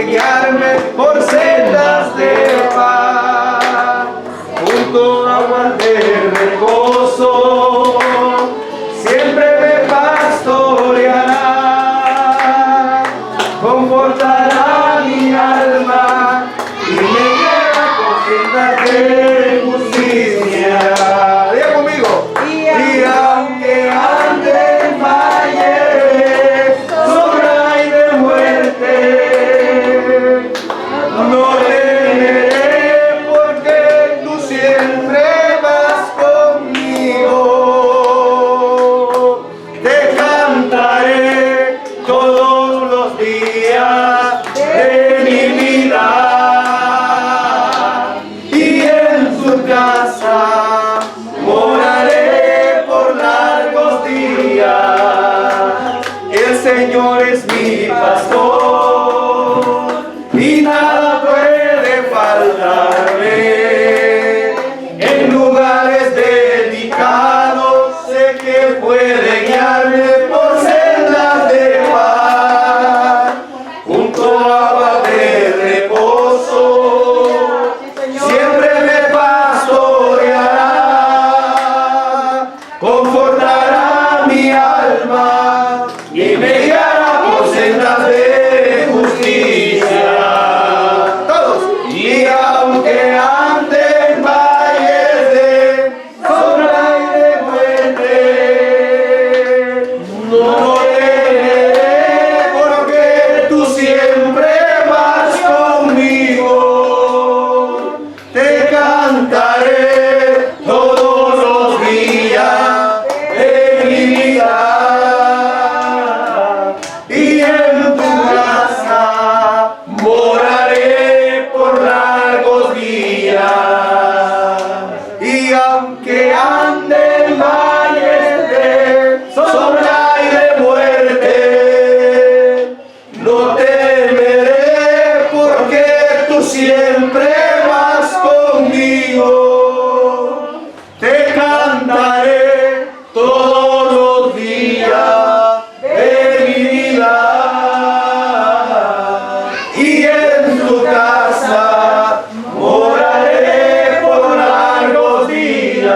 puede guiarme por sendas de paz, junto a aguas de reposo, siempre me pastoreará, confortará mi alma y me guiará por sendas de justicia. Diga conmigo. Y aunque ande en valle sombra y de muerte, no temeré, porque tú siempre vas conmigo. Te cantaré todos los días de mi vida, y en su casa moraré por largos días. El Señor es mi pastor y nada puede faltarme. En lugares dedicados sé que puede guiarme por sendas de paz, junto a agua de reposo, siempre me pastoreará, confortará mi alma y me guiará por sendas de justicia. Todos. Y aunque ande en valles de sombra y de muerte, no temeré, porque tú siempre vas conmigo. Te cantaré todos los días de mi vida, y en tu casa moraré por largos días. Y aunque ande en valles de sombra y de muerte, no temeré, porque tú siempre vas conmigo. Te cantaré todos los días de mi vida, y en tu casa moraré por largos días.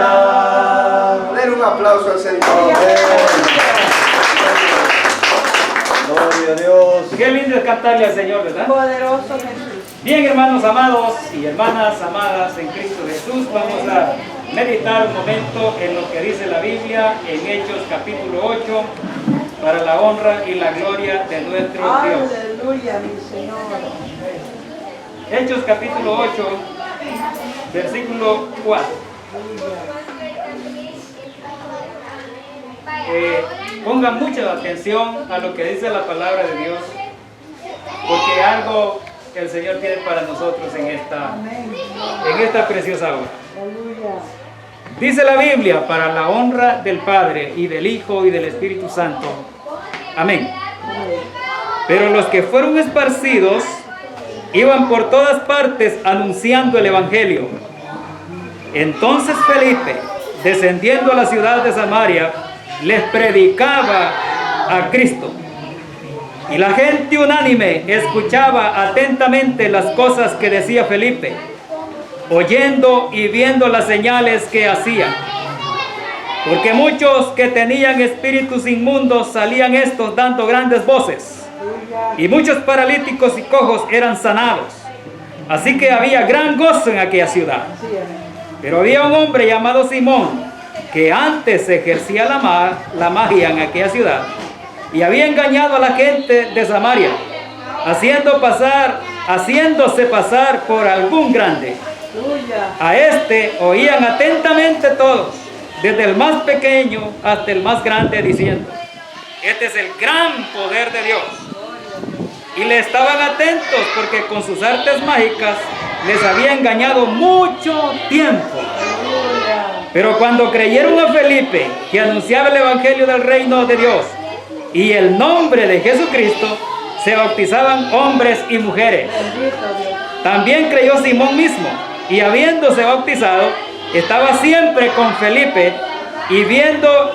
Den un aplauso al Señor. Gloria a Dios. Qué lindo es cantarle al Señor, ¿verdad? Poderoso Jesús. Bien, hermanos amados y hermanas amadas en Cristo Jesús, vamos a meditar un momento en lo que dice la Biblia en Hechos capítulo 8, para la honra y la gloria de nuestro Dios. Aleluya, mi Señor. Hechos capítulo 8, versículo 4. Pongan mucha atención a lo que dice la palabra de Dios, porque algo que el Señor tiene para nosotros en esta preciosa hora. Aleluya. Dice la Biblia, para la honra del Padre y del Hijo y del Espíritu Santo. Amén. Pero los que fueron esparcidos iban por todas partes anunciando el Evangelio. Entonces Felipe, descendiendo a la ciudad de Samaria, les predicaba a Cristo. Y la gente unánime escuchaba atentamente las cosas que decía Felipe, oyendo y viendo las señales que hacía. Porque muchos que tenían espíritus inmundos salían estos dando grandes voces, y muchos paralíticos y cojos eran sanados. Así que había gran gozo en aquella ciudad. Pero había un hombre llamado Simón, que antes ejercía la magia en aquella ciudad, y había engañado a la gente de Samaria, haciéndose pasar por algún grande. A este oían atentamente todos, desde el más pequeño hasta el más grande, diciendo: este es el gran poder de Dios. Y le estaban atentos, porque con sus artes mágicas les había engañado mucho tiempo. Pero cuando creyeron a Felipe, que anunciaba el evangelio del reino de Dios y el nombre de Jesucristo, se bautizaban hombres y mujeres. También creyó Simón mismo, y habiéndose bautizado, estaba siempre con Felipe, y viendo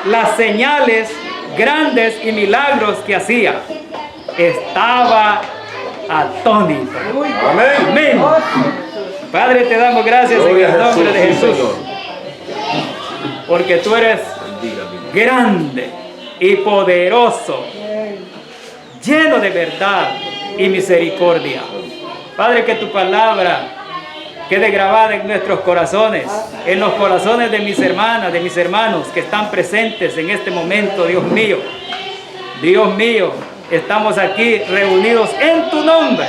las señales grandes y milagros que hacía, estaba atónito. Amén. Amén. Padre, te damos gracias en Gloria el a nombre de Jesús, sí, Jesús. Señor. Porque tú eres grande y poderoso, lleno de verdad y misericordia. Padre, que tu palabra quede grabada en nuestros corazones, en los corazones de mis hermanas, de mis hermanos que están presentes en este momento, Dios mío. Dios mío, estamos aquí reunidos en tu nombre,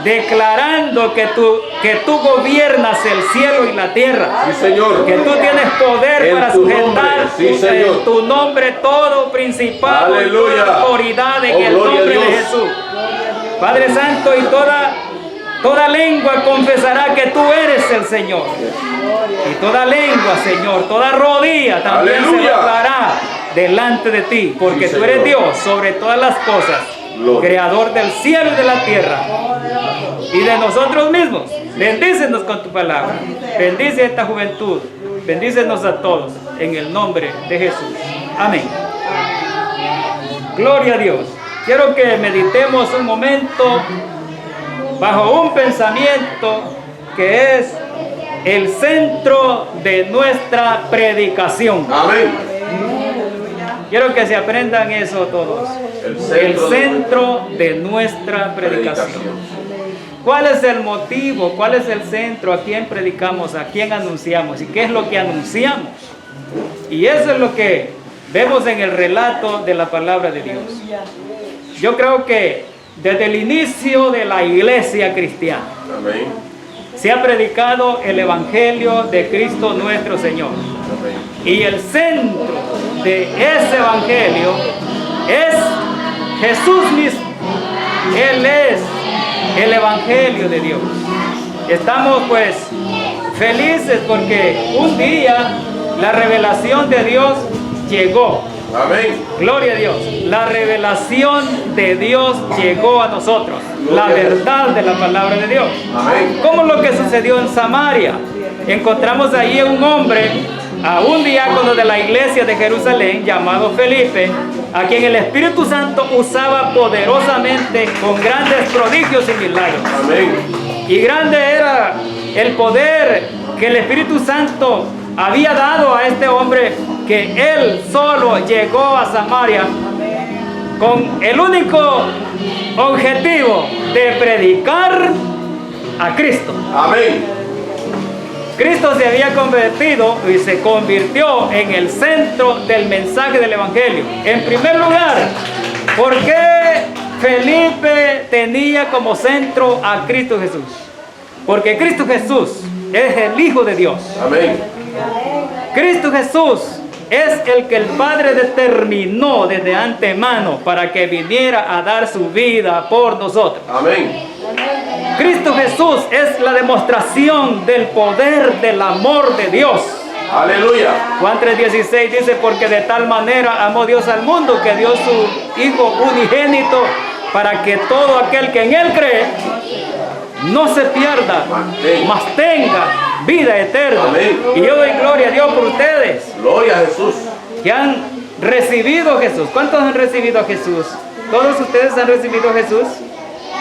declarando que tú gobiernas el cielo y la tierra. Sí, Señor. Que tú tienes poder En para tu sujetar nombre, sí, Señor. en tu nombre todo principado y Aleluya. toda autoridad en Oh, el gloria a nombre de Dios. Jesús. Padre Santo, y toda lengua confesará que tú eres el Señor. Y toda lengua, Señor, toda rodilla también se Aleluya. doblará delante de ti, porque Sí, tú eres Señor. Dios sobre todas las cosas, Gloria. creador del cielo y de la tierra y de nosotros mismos. Bendícenos con tu palabra. Bendice a esta juventud. Bendícenos a todos en el nombre de Jesús. Amén. Gloria a Dios. Quiero que meditemos un momento bajo un pensamiento que es el centro de nuestra predicación. Amén. Quiero que se aprendan eso todos. El centro de nuestra predicación. ¿Cuál es el motivo? ¿Cuál es el centro? ¿A quién predicamos? ¿A quién anunciamos? ¿Y qué es lo que anunciamos? Y eso es lo que vemos en el relato de la palabra de Dios. Yo creo que desde el inicio de la iglesia cristiana Amén. se ha predicado el Evangelio de Cristo nuestro Señor. Amén. Y el centro de ese Evangelio es Jesús mismo. Él es el Evangelio de Dios. Estamos pues felices porque un día la revelación de Dios llegó. Amén. Gloria a Dios. La revelación de Dios llegó a nosotros. La verdad de la palabra de Dios. Amén. Como lo que sucedió en Samaria. Encontramos ahí un hombre, a un diácono de la iglesia de Jerusalén llamado Felipe, a quien el Espíritu Santo usaba poderosamente con grandes prodigios y milagros. Amén. Y grande era el poder que el Espíritu Santo había dado a este hombre, que él solo llegó a Samaria con el único objetivo de predicar a Cristo. Amén. Cristo se había convertido y se convirtió en el centro del mensaje del Evangelio. En primer lugar, ¿por qué Felipe tenía como centro a Cristo Jesús? Porque Cristo Jesús es el Hijo de Dios. Amén. Cristo Jesús es el que el Padre determinó desde antemano para que viniera a dar su vida por nosotros. Amén. Cristo Jesús es la demostración del poder del amor de Dios. Aleluya. Juan 3:16 dice: porque de tal manera amó Dios al mundo que dio su Hijo unigénito para que todo aquel que en Él cree no se pierda, mas tenga vida eterna. Amén. Y yo doy gloria a Dios por ustedes Gloria a Jesús. que han recibido a Jesús. ¿Cuántos han recibido a Jesús? ¿Todos ustedes han recibido a Jesús?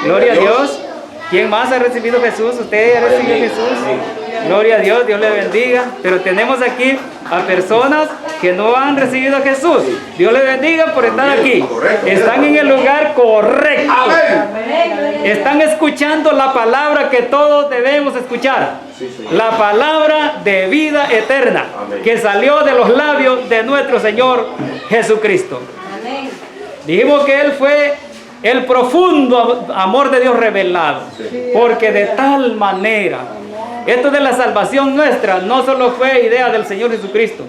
Gloria a Dios. ¿Quién más ha recibido a Jesús? ¿Usted ha recibido a Jesús? Gloria a Dios, Dios le bendiga. Pero tenemos aquí a personas que no han recibido a Jesús. Dios le bendiga por estar aquí. Correcto. Están en el lugar correcto. Amén. Están escuchando la palabra que todos debemos escuchar. Sí, Señor. La palabra de vida eterna Amén. que salió de los labios de nuestro Señor Jesucristo. Dijimos que Él fue el profundo amor de Dios revelado. Porque de tal manera, esto de la salvación nuestra no solo fue idea del Señor Jesucristo.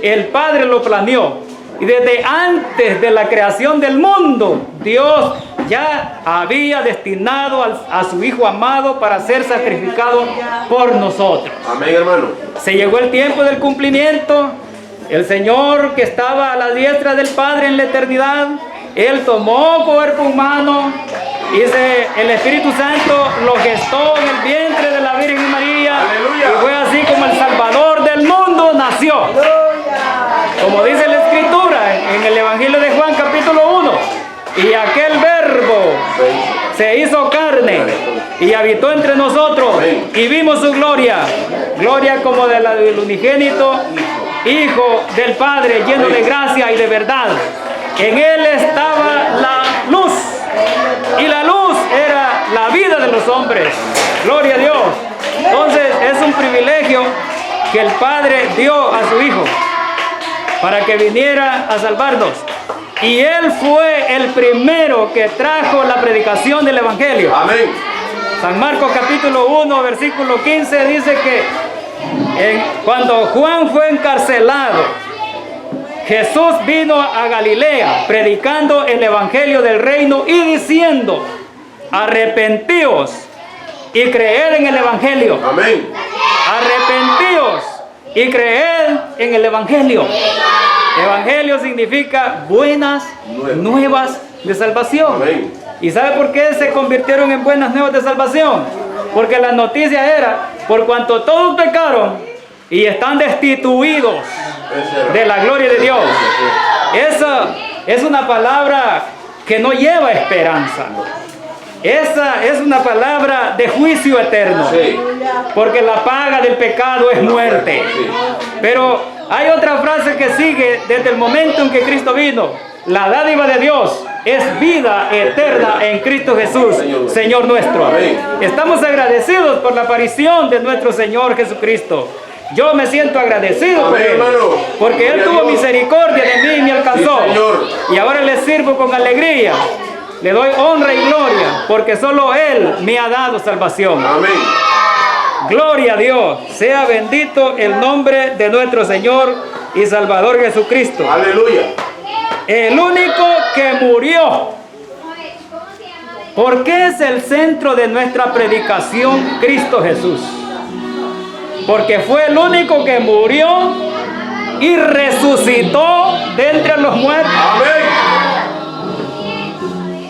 El Padre lo planeó. Y desde antes de la creación del mundo, Dios ya había destinado a su Hijo amado para ser sacrificado por nosotros. Amén, hermano. Se llegó el tiempo del cumplimiento. El Señor, que estaba a la diestra del Padre en la eternidad, Él tomó cuerpo humano y el Espíritu Santo lo gestó en el vientre de la Virgen María. Aleluya. Y fue así como el Salvador del mundo nació. Como dice la Escritura en el Evangelio de Juan capítulo 1. Y aquel verbo se hizo carne y habitó entre nosotros y vimos su gloria, gloria como de la del unigénito Hijo del Padre, lleno de gracia y de verdad. En él estaba la luz y la luz era la vida de los hombres. Gloria a Dios. Entonces es un privilegio que el Padre dio a su Hijo para que viniera a salvarnos. Y Él fue el primero que trajo la predicación del Evangelio. Amén. San Marcos capítulo 1, versículo 15 dice que cuando Juan fue encarcelado, Jesús vino a Galilea predicando el Evangelio del reino y diciendo: arrepentíos y creed en el Evangelio. Amén. Arrepentíos y creed en el Evangelio. Evangelio significa buenas nuevas de salvación. Amén. ¿Y sabe por qué se convirtieron en buenas nuevas de salvación? Porque la noticia era: por cuanto todos pecaron y están destituidos de la gloria de Dios. Esa es una palabra que no lleva esperanza. Esa es una palabra de juicio eterno. Sí. Porque la paga del pecado es muerte. Pero hay otra frase que sigue desde el momento en que Cristo vino: la dádiva de Dios es vida eterna en Cristo Jesús, Señor nuestro. Amén. Estamos agradecidos por la aparición de nuestro Señor Jesucristo. Yo me siento agradecido por Amén, Él, hermano. porque Él Gloria a tuvo Dios. misericordia de mí y me alcanzó. Sí, Señor. Y ahora le sirvo con alegría. Le doy honra y gloria, porque solo Él me ha dado salvación. Amén. Gloria a Dios. Sea bendito el nombre de nuestro Señor y Salvador Jesucristo. Aleluya. El único que murió. ¿Por qué es el centro de nuestra predicación Cristo Jesús? Porque fue el único que murió y resucitó de entre los muertos. Amén.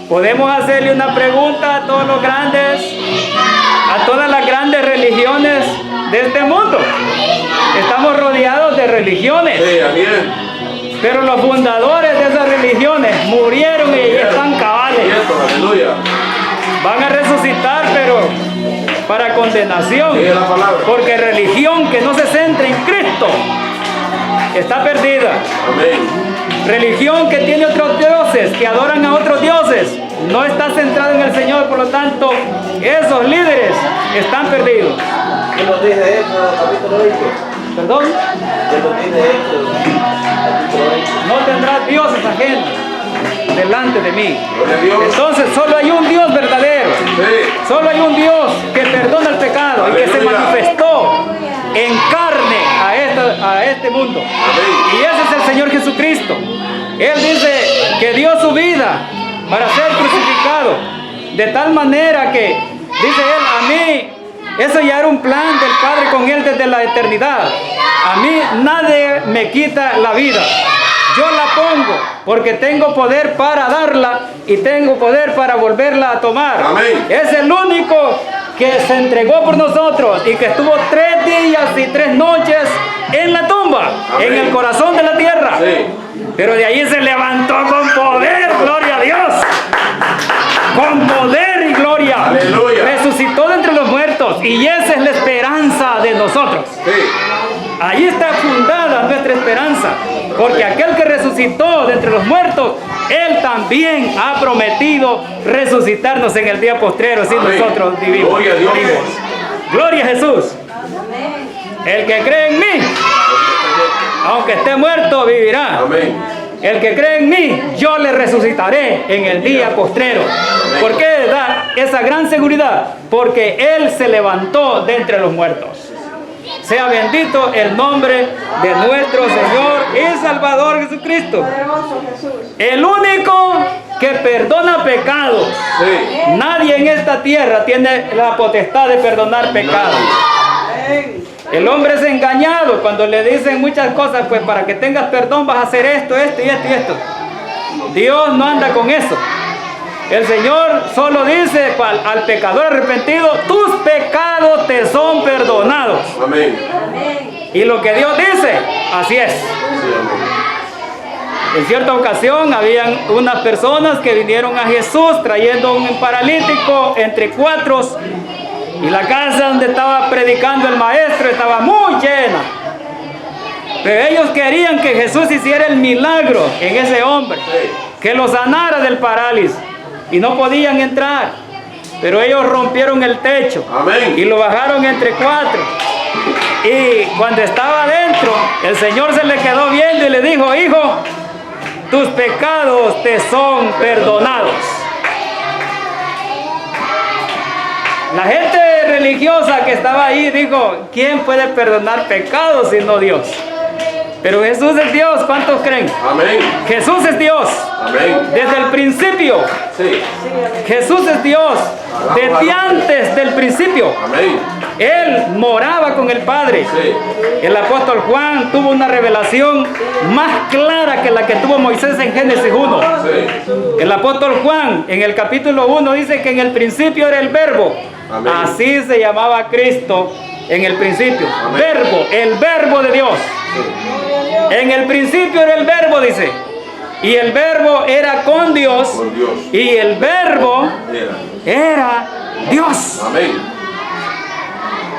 Podemos hacerle una pregunta a todos los grandes, a todas las grandes religiones de este mundo. Estamos rodeados de religiones, Sí, amén. pero los fundadores de esas religiones murieron y están cabales. Cierto, aleluya. Van a resucitar, pero para condenación. Sí, es la palabra. Porque religión que no se centra en Cristo está perdida. Amén. Religión que tiene otros dioses, que adoran a otros dioses, no está centrado en el Señor. Por lo tanto, esos líderes están perdidos. ¿Qué nos dice eso, capítulo 20? ¿Perdón? ¿Qué nos dice eso, capítulo 20? No tendrás dioses ajenos delante de mí. Gloria a Dios. Entonces solo hay un Dios verdadero. Sí. Solo hay un Dios que perdona el pecado y que se Aleluya. manifestó en carne a este mundo. Amén. Y ese es el Señor Jesucristo. Él dice que dio su vida para ser crucificado. De tal manera que, dice Él, a mí, eso ya era un plan del Padre con Él desde la eternidad. A mí nadie me quita la vida. Yo la pongo porque tengo poder para darla y tengo poder para volverla a tomar. Amén. Es el único que se entregó por nosotros y que estuvo 3 días y 3 noches en la tumba, Amén. en el corazón de la tierra. Sí. Pero de ahí se levantó con poder, gloria a Dios. Con poder y gloria. Aleluya. Resucitó de entre los muertos y esa es la esperanza de nosotros. Sí. Allí está fundada nuestra esperanza, porque aquel que resucitó de entre los muertos, Él también ha prometido resucitarnos en el día postrero, si Amén. nosotros vivimos. Gloria a Dios. Gloria a Jesús. El que cree en mí, aunque esté muerto, vivirá. Amén. El que cree en mí, yo le resucitaré en el día postrero. ¿Por qué da esa gran seguridad? Porque Él se levantó de entre los muertos. Sea bendito el nombre de nuestro Señor y Salvador Jesucristo. Poderoso Jesús. El único que perdona pecados. Sí. Nadie en esta tierra tiene la potestad de perdonar pecados. Amén. El hombre es engañado cuando le dicen muchas cosas, pues para que tengas perdón vas a hacer esto, esto y esto y esto. Dios no anda con eso. El Señor solo dice al pecador arrepentido: tus pecados te son perdonados. Amén. Y lo que Dios dice, así es. Sí, amén. En cierta ocasión habían unas personas que vinieron a Jesús trayendo un paralítico entre 4 y la casa donde estaba predicando el maestro estaba muy llena. Pero ellos querían que Jesús hiciera el milagro en ese hombre, que lo sanara del parálisis, y no podían entrar. Pero ellos rompieron el techo. Amén. Y lo bajaron entre 4. Y cuando estaba adentro, el Señor se le quedó viendo y le dijo: hijo, tus pecados te son perdonados. La gente religiosa que estaba ahí dijo: ¿quién puede perdonar pecados sino Dios? Pero Jesús es Dios. ¿Cuántos creen? Amén. Jesús es Dios. Amén. Desde el principio. Sí. Jesús es Dios. Desde antes del principio. Amén. Él moraba con el Padre. Sí. El apóstol Juan tuvo una revelación más clara que la que tuvo Moisés en Génesis 1. Sí. El apóstol Juan en el capítulo 1 dice que en el principio era el verbo. Amén. Así se llamaba Cristo en el principio. Amén. Verbo, el verbo de Dios. En el principio era el verbo, dice. Y el verbo era con Dios. Con Dios. Y el verbo era Dios. Amén.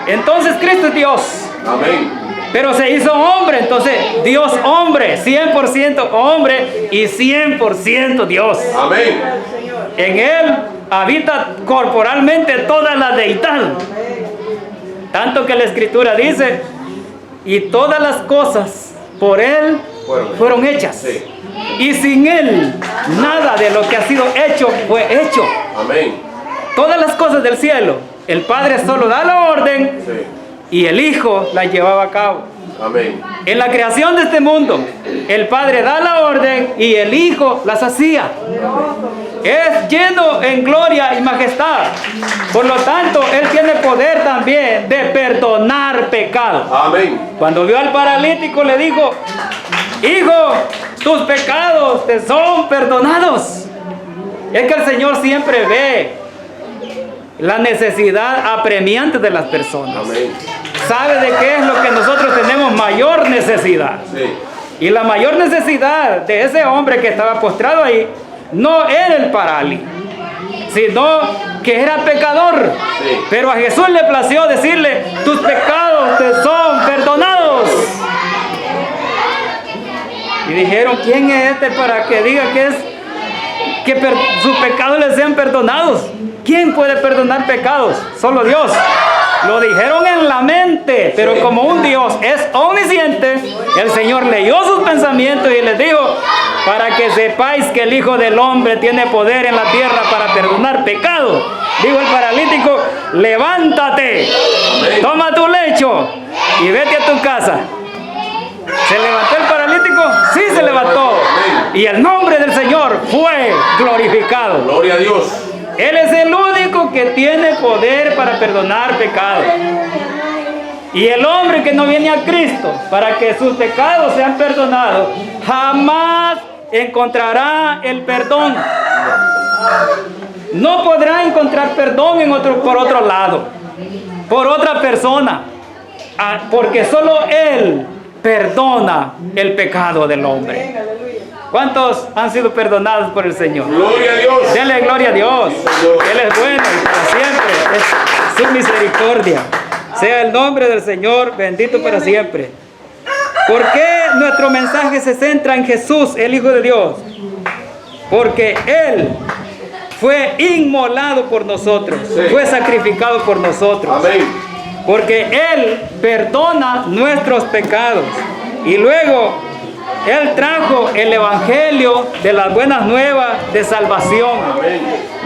Entonces Cristo es Dios. Amén. Pero se hizo hombre. Entonces Dios hombre. 100% hombre y 100% Dios. Amén. En Él habita corporalmente toda la deidad. Tanto que la Escritura dice: y todas las cosas por Él fueron hechas. Sí. Y sin Él, nada de lo que ha sido hecho fue hecho. Amén. Todas las cosas del cielo, el Padre solo da la orden Sí. y el Hijo la llevaba a cabo. Amén. En la creación de este mundo, el Padre da la orden y el Hijo las hacía. Es lleno en gloria y majestad. Por lo tanto, Él tiene poder también de perdonar pecados. Amén. Cuando vio al paralítico le dijo: hijo, tus pecados te son perdonados. Es que el Señor siempre ve la necesidad apremiante de las personas. Amén. Sabe de qué es lo que nosotros tenemos mayor necesidad. Sí. Y la mayor necesidad de ese hombre que estaba postrado ahí no era el parálisis, sino que era pecador. Sí. Pero a Jesús le plació decirle: tus pecados te son perdonados. Y dijeron: ¿quién es este para que diga que sus pecados le sean perdonados? ¿Quién puede perdonar pecados? Solo Dios. Lo dijeron en la mente, pero como un Dios es omnisciente, el Señor leyó sus pensamientos y les dijo: para que sepáis que el Hijo del Hombre tiene poder en la tierra para perdonar pecados. Dijo el paralítico: levántate, Amén. toma tu lecho y vete a tu casa. ¿Se levantó el paralítico? Sí, se levantó. Y el nombre del Señor fue glorificado. Gloria a Dios. Él es el único que tiene poder para perdonar pecados. Y el hombre que no viene a Cristo para que sus pecados sean perdonados, jamás encontrará el perdón. No podrá encontrar perdón por otro lado, por otra persona, porque solo Él perdona el pecado del hombre. ¿Cuántos han sido perdonados por el Señor? Gloria a Dios. Denle gloria a Dios. Él es bueno y para siempre es su misericordia. Sea el nombre del Señor bendito para siempre. ¿Por qué nuestro mensaje se centra en Jesús, el Hijo de Dios? Porque Él fue inmolado por nosotros, Sí. fue sacrificado por nosotros. Amén. Porque Él perdona nuestros pecados. Y luego Él trajo el evangelio de las buenas nuevas de salvación. Amén.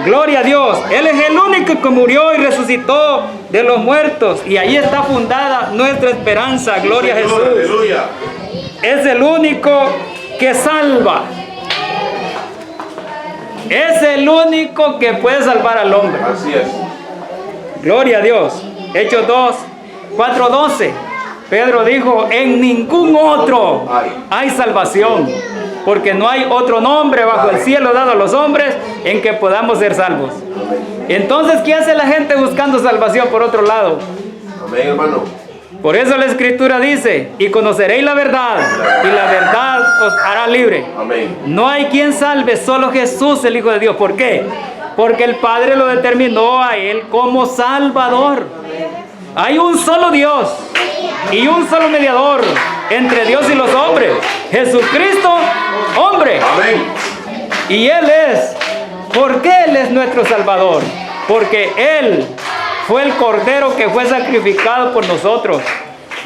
Gloria a Dios. Él es el único que murió y resucitó de los muertos. Y ahí está fundada nuestra esperanza. Gloria a Señor, Jesús. aleluya. Es el único que salva. Es el único que puede salvar al hombre. Así es. Gloria a Dios. Hechos 4:12. Pedro dijo: en ningún otro hay salvación, porque no hay otro nombre bajo el cielo dado a los hombres en que podamos ser salvos. Entonces, ¿qué hace la gente buscando salvación por otro lado? Amén, hermano. Por eso la Escritura dice, y conoceréis la verdad, y la verdad os hará libre. Amén. No hay quien salve, solo Jesús, el Hijo de Dios. ¿Por qué? Porque el Padre lo determinó a Él como Salvador. Hay un solo Dios y un solo mediador entre Dios y los hombres. Jesucristo, hombre. Amén. Y Él es. ¿Por qué Él es nuestro Salvador? Porque Él fue el Cordero que fue sacrificado por nosotros.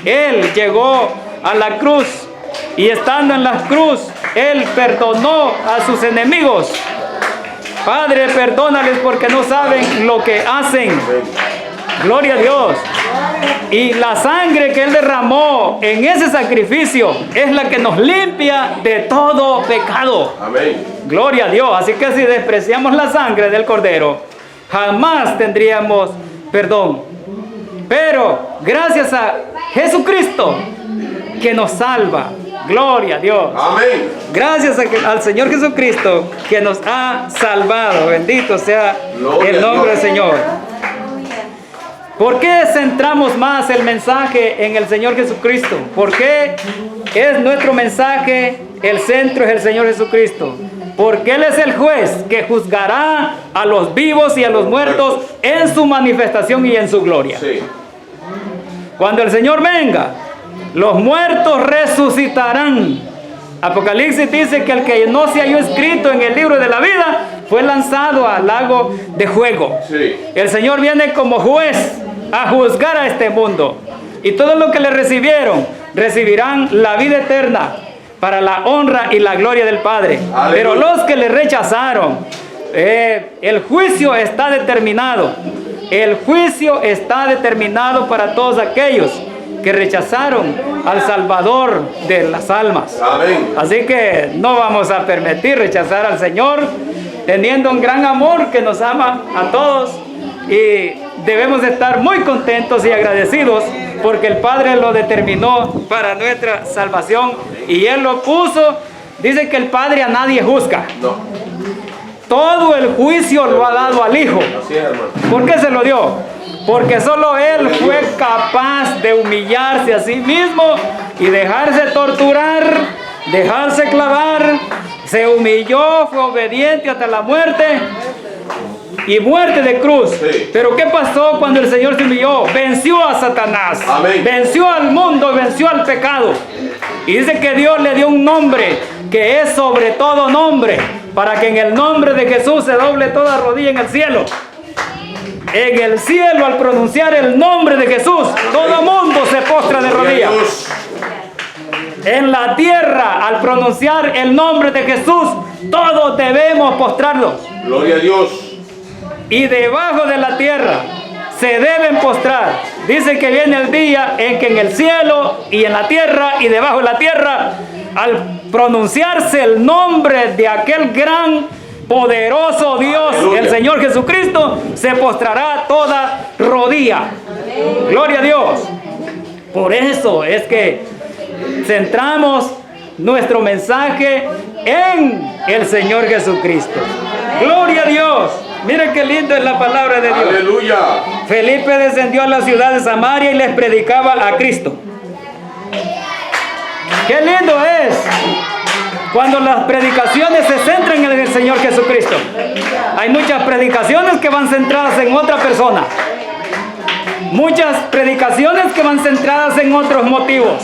Él llegó a la cruz y estando en la cruz, Él perdonó a sus enemigos. Padre, perdónales porque no saben lo que hacen. Gloria a Dios. Y la sangre que Él derramó en ese sacrificio es la que nos limpia de todo pecado. Amén. Gloria a Dios. Así que si despreciamos la sangre del Cordero, jamás tendríamos perdón. Pero gracias a Jesucristo que nos salva. Gloria a Dios. Amén. Gracias al Señor Jesucristo que nos ha salvado. Bendito sea Gloria el nombre a del Dios. Señor. ¿Por qué centramos más el mensaje en el Señor Jesucristo? ¿Por qué es nuestro mensaje, el centro es el Señor Jesucristo? Porque Él es el juez que juzgará a los vivos y a los muertos en su manifestación y en su gloria. Sí. Cuando el Señor venga, los muertos resucitarán. Apocalipsis dice que el que no se halló escrito en el libro de la vida fue lanzado al lago de fuego. Sí. El Señor viene como juez a juzgar a este mundo. Y todos los que le recibieron, recibirán la vida eterna para la honra y la gloria del Padre. Aleluya. Pero los que le rechazaron, el juicio está determinado. El juicio está determinado para todos aquellos que rechazaron al Salvador de las almas. Amén. Así que no vamos a permitir rechazar al Señor, teniendo un gran amor que nos ama a todos, y debemos estar muy contentos y agradecidos porque el Padre lo determinó para nuestra salvación y Él lo puso. Dice que el Padre a nadie juzga. No. Todo el juicio lo ha dado al Hijo. Así es, hermano. ¿Por qué se lo dio? Porque solo Él fue capaz de humillarse a sí mismo y dejarse torturar, dejarse clavar. Se humilló, fue obediente hasta la muerte y muerte de cruz. Sí. Pero ¿qué pasó cuando el Señor se humilló? Venció a Satanás. Amén. Venció al mundo, venció al pecado. Y dice que Dios le dio un nombre que es sobre todo nombre, para que en el nombre de Jesús se doble toda rodilla en el cielo. En el cielo, al pronunciar el nombre de Jesús, todo mundo se postra de Gloria a rodillas. Dios. En la tierra, al pronunciar el nombre de Jesús, todos debemos postrarnos. Gloria a Dios. Y debajo de la tierra se deben postrar. Dice que viene el día en que en el cielo y en la tierra y debajo de la tierra, al pronunciarse el nombre de aquel gran, poderoso Dios, Aleluya. el Señor Jesucristo, se postrará toda rodilla. Gloria a Dios. Por eso es que centramos nuestro mensaje en el Señor Jesucristo. Gloria a Dios. Miren qué lindo es la palabra de Dios. Aleluya. Felipe descendió a la ciudad de Samaria y les predicaba a Cristo. Qué lindo es cuando las predicaciones se centran en el Señor Jesucristo. Hay muchas predicaciones que van centradas en otra persona. Muchas predicaciones que van centradas en otros motivos.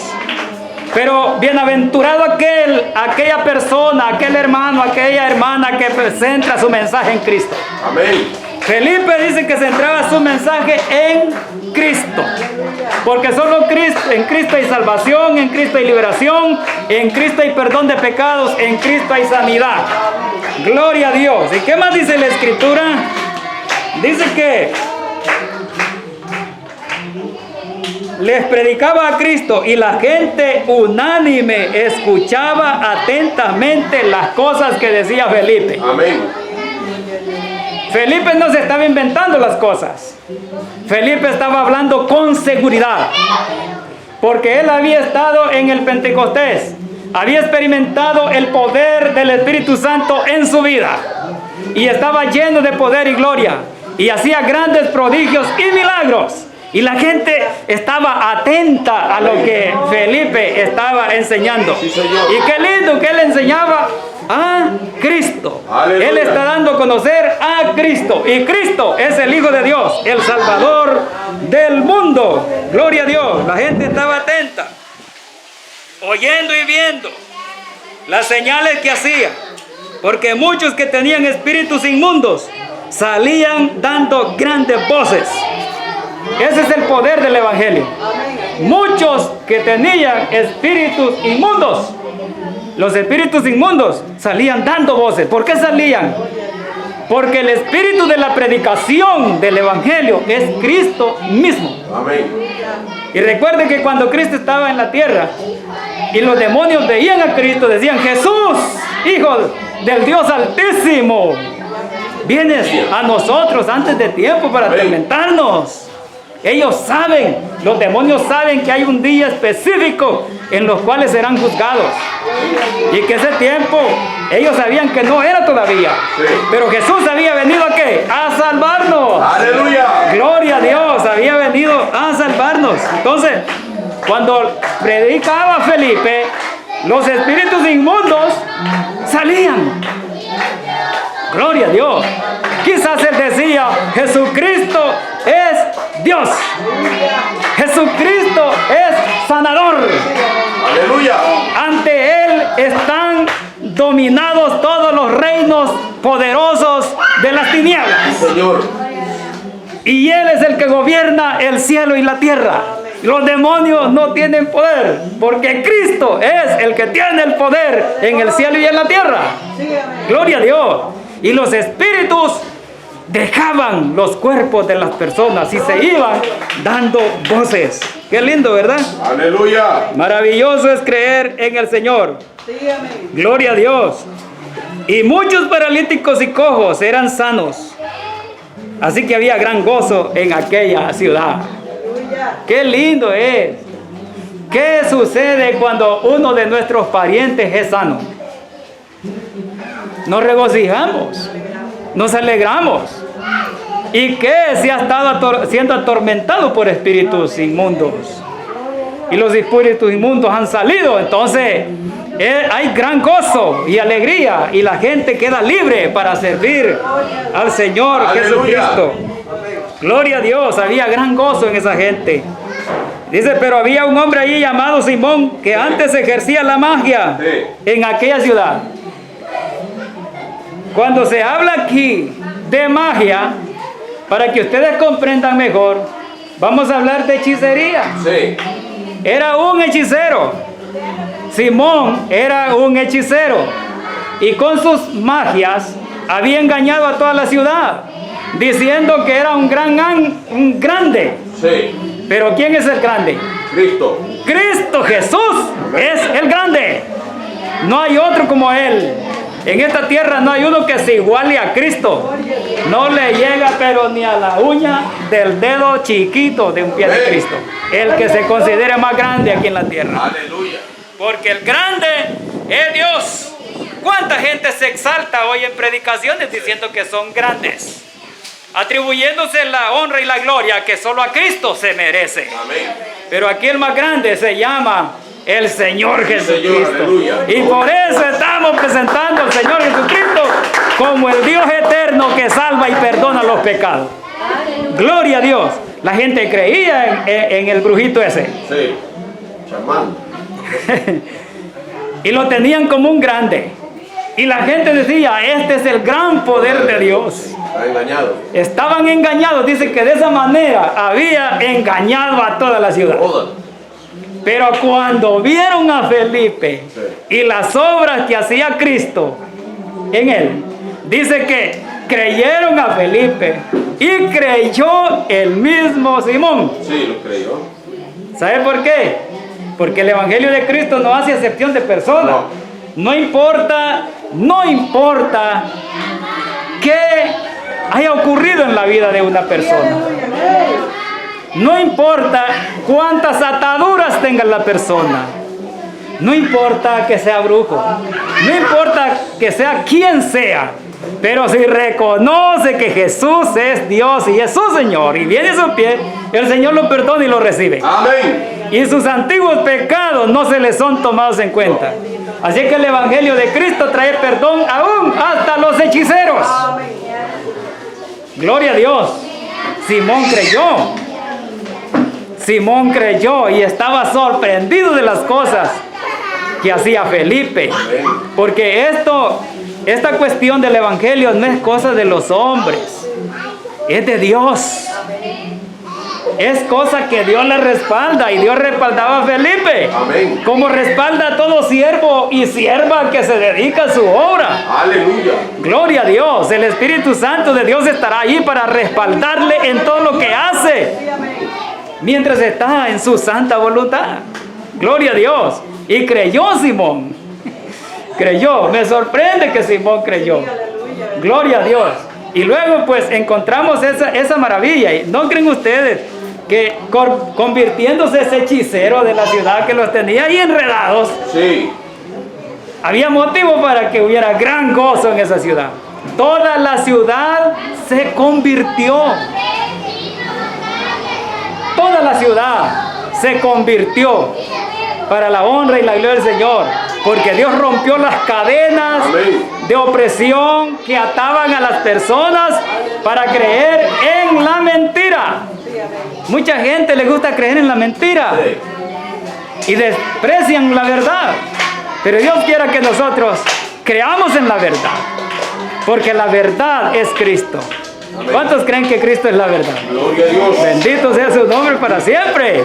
Pero bienaventurado aquella persona, aquel hermano, aquella hermana que centra su mensaje en Cristo. Amén. Felipe dice que centraba su mensaje en Cristo. Porque solo en Cristo hay salvación, en Cristo hay liberación, en Cristo hay perdón de pecados, en Cristo hay sanidad. Gloria a Dios. ¿Y qué más dice la Escritura? Dice que les predicaba a Cristo y la gente unánime escuchaba atentamente las cosas que decía Felipe. Amén. Felipe no se estaba inventando las cosas. Felipe estaba hablando con seguridad. Porque él había estado en el Pentecostés. Había experimentado el poder del Espíritu Santo en su vida. Y estaba lleno de poder y gloria. Y hacía grandes prodigios y milagros. Y la gente estaba atenta a lo que Felipe estaba enseñando. Sí, señor. Y qué lindo que él enseñaba a Cristo. Aleluya. Él está dando a conocer a Cristo. Y Cristo es el Hijo de Dios, el Salvador del mundo. Gloria a Dios. La gente estaba atenta, oyendo y viendo las señales que hacía. Porque muchos que tenían espíritus inmundos salían dando grandes voces. Ese es el poder del Evangelio. Muchos que tenían espíritus inmundos, los espíritus inmundos salían dando voces. ¿Por qué salían? Porque el espíritu de la predicación del Evangelio es Cristo mismo. Amén. Y recuerden que cuando Cristo estaba en la tierra y los demonios veían a Cristo, decían: Jesús, Hijo del Dios Altísimo, vienes a nosotros antes de tiempo para atormentarnos. Ellos saben, los demonios saben que hay un día específico en los cuales serán juzgados. Y que ese tiempo, ellos sabían que no era todavía. Sí. Pero Jesús había venido ¿a qué? A salvarnos. Aleluya. Gloria a Dios, había venido a salvarnos. Entonces, cuando predicaba Felipe, los espíritus inmundos salían. Gloria a Dios. Quizás él decía: Jesucristo es Dios. Jesucristo es sanador. Aleluya. Ante él están dominados todos los reinos poderosos de las tinieblas. Señor. Y él es el que gobierna el cielo y la tierra. Los demonios no tienen poder, porque Cristo es el que tiene el poder en el cielo y en la tierra. Gloria a Dios. Y los espíritus dejaban los cuerpos de las personas y se iban dando voces. Qué lindo, ¿verdad? Aleluya. Maravilloso es creer en el Señor. Gloria a Dios. Y muchos paralíticos y cojos eran sanos. Así que había gran gozo en aquella ciudad. Qué lindo es. ¿Qué sucede cuando uno de nuestros parientes es sano? Nos regocijamos, nos alegramos. ¿Y qué? Si ha estado siendo atormentado por espíritus inmundos y los espíritus inmundos han salido, entonces hay gran gozo y alegría y la gente queda libre para servir al Señor Jesucristo. Gloria a Dios, había gran gozo en esa gente. Dice: pero había un hombre allí llamado Simón que antes ejercía la magia en aquella ciudad. Cuando se habla aquí de magia, para que ustedes comprendan mejor, vamos a hablar de hechicería. Sí. Era un hechicero. Simón era un hechicero. Y con sus magias había engañado a toda la ciudad, diciendo que era un grande. Sí. Pero ¿quién es el grande? Cristo. Cristo Jesús es el grande. No hay otro como Él. En esta tierra no hay uno que se iguale a Cristo. No le llega pero ni a la uña del dedo chiquito de un pie de Cristo. El que se considere más grande aquí en la tierra. Aleluya. Porque el grande es Dios. ¿Cuánta gente se exalta hoy en predicaciones diciendo que son grandes? Atribuyéndose la honra y la gloria que solo a Cristo se merece. Amén. Pero aquí el más grande se llama el Señor Jesucristo. Señor, aleluya. Y por eso estamos presentando al Señor Jesucristo como el Dios eterno que salva y perdona los pecados. Gloria a Dios. La gente creía en el brujito ese. Sí. Chamán. Y lo tenían como un grande. Y la gente decía: este es el gran poder de Dios. Está engañado. Estaban engañados. Dice que de esa manera había engañado a toda la ciudad. Toda. Pero cuando vieron a Felipe y las obras que hacía Cristo en él, dice que creyeron a Felipe y creyó el mismo Simón. Sí, lo creyó. ¿Sabe por qué? Porque el Evangelio de Cristo no hace acepción de personas. No importa qué haya ocurrido en la vida de una persona. No importa cuántas ataduras tenga la persona. No importa que sea brujo. No importa que sea quien sea. Pero si reconoce que Jesús es Dios y es su Señor y viene a su pie, el Señor lo perdona y lo recibe. Amén. Y sus antiguos pecados no se les son tomados en cuenta. Así que el Evangelio de Cristo trae perdón aún hasta los hechiceros. Gloria a Dios. Simón creyó. Simón creyó y estaba sorprendido de las cosas que hacía Felipe. Porque esta cuestión del Evangelio no es cosa de los hombres, es de Dios. Es cosa que Dios le respalda y Dios respaldaba a Felipe. Amén. Como respalda a todo siervo y sierva que se dedica a su obra. Aleluya. Gloria a Dios. El Espíritu Santo de Dios estará allí para respaldarle en todo lo que hace, mientras está en su santa voluntad. Gloria a Dios. Y creyó Simón. Creyó. Me sorprende que Simón creyó. Gloria a Dios. Y luego pues encontramos esa maravilla. ¿Y no creen ustedes que convirtiéndose ese hechicero de la ciudad que los tenía ahí enredados, Sí. había motivo para que hubiera gran gozo en esa ciudad? Toda la ciudad se convirtió. Toda la ciudad se convirtió para la honra y la gloria del Señor, porque Dios rompió las cadenas Amén. de opresión que ataban a las personas para creer en la mentira. Mucha gente le gusta creer en la mentira Sí. y desprecian la verdad, pero Dios quiere que nosotros creamos en la verdad, porque la verdad es Cristo. ¿Cuántos creen que Cristo es la verdad? Gloria a Dios. Bendito sea su nombre para siempre.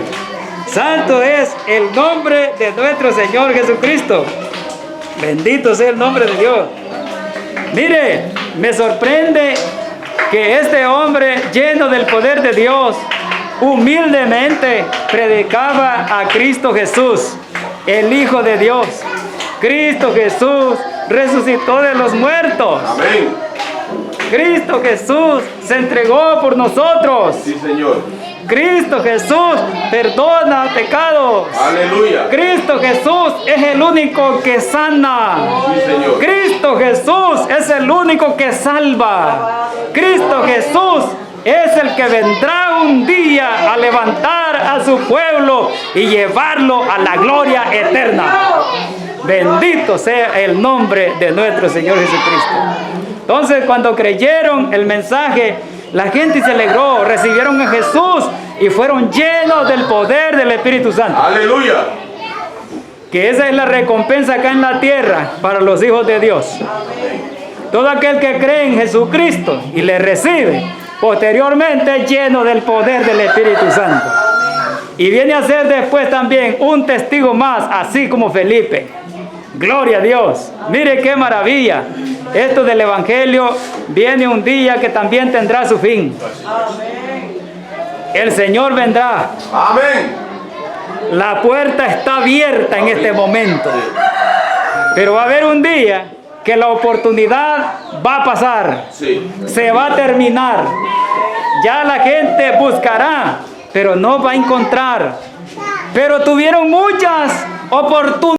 Santo es el nombre de nuestro Señor Jesucristo. Bendito sea el nombre de Dios. Mire, me sorprende que este hombre lleno del poder de Dios humildemente predicaba a Cristo Jesús, el Hijo de Dios. Cristo Jesús resucitó de los muertos. Amén. Cristo Jesús se entregó por nosotros. Sí, Señor. Cristo Jesús perdona pecados. Aleluya. Cristo Jesús es el único que sana. Sí, Señor. Cristo Jesús es el único que salva. Cristo Jesús es el que vendrá un día a levantar a su pueblo y llevarlo a la gloria eterna. Bendito sea el nombre de nuestro Señor Jesucristo. Entonces, cuando creyeron el mensaje, la gente se alegró, recibieron a Jesús y fueron llenos del poder del Espíritu Santo. Aleluya. Que esa es la recompensa acá en la tierra para los hijos de Dios. Todo aquel que cree en Jesucristo y le recibe, posteriormente es lleno del poder del Espíritu Santo. Y viene a ser después también un testigo más, así como Felipe. Gloria a Dios. Mire qué maravilla. Esto del Evangelio viene un día que también tendrá su fin. El Señor vendrá. Amén. La puerta está abierta en este momento. Pero va a haber un día que la oportunidad va a pasar. Sí. Se va a terminar. Ya la gente buscará, pero no va a encontrar. Pero tuvieron muchas oportunidades.